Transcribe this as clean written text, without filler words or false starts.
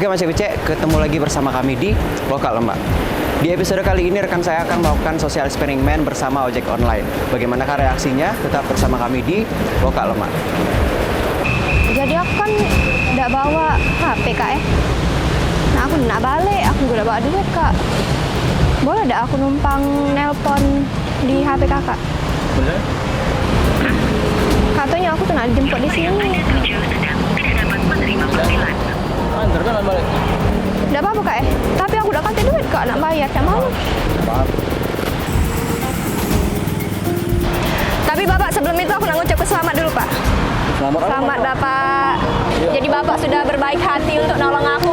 Oke Mas Epice, ketemu lagi bersama kami di Lokal Lemak. Di episode kali ini rekan saya akan melakukan social eksperimen bersama ojek online. Bagaimanakah reaksinya? Tetap bersama kami di Lokal Lemak. Jadi aku kan nggak bawa HP kak ya. Nah aku nak balik, aku nggak bawa duit kak. Boleh nggak aku numpang nelpon di HP kakak? Boleh? Katanya aku tuh nak dijemput di sini. Antar kan balik. Nggak apa-apa kak ya. Tapi aku udah kasih duit kak nak bayar, tak mau. Maaf. Tapi bapak sebelum itu aku nak ngucapkan selamat dulu pak. Selamat apa? Selamat bapak. Iya. Jadi bapak sudah berbaik hati untuk nolong aku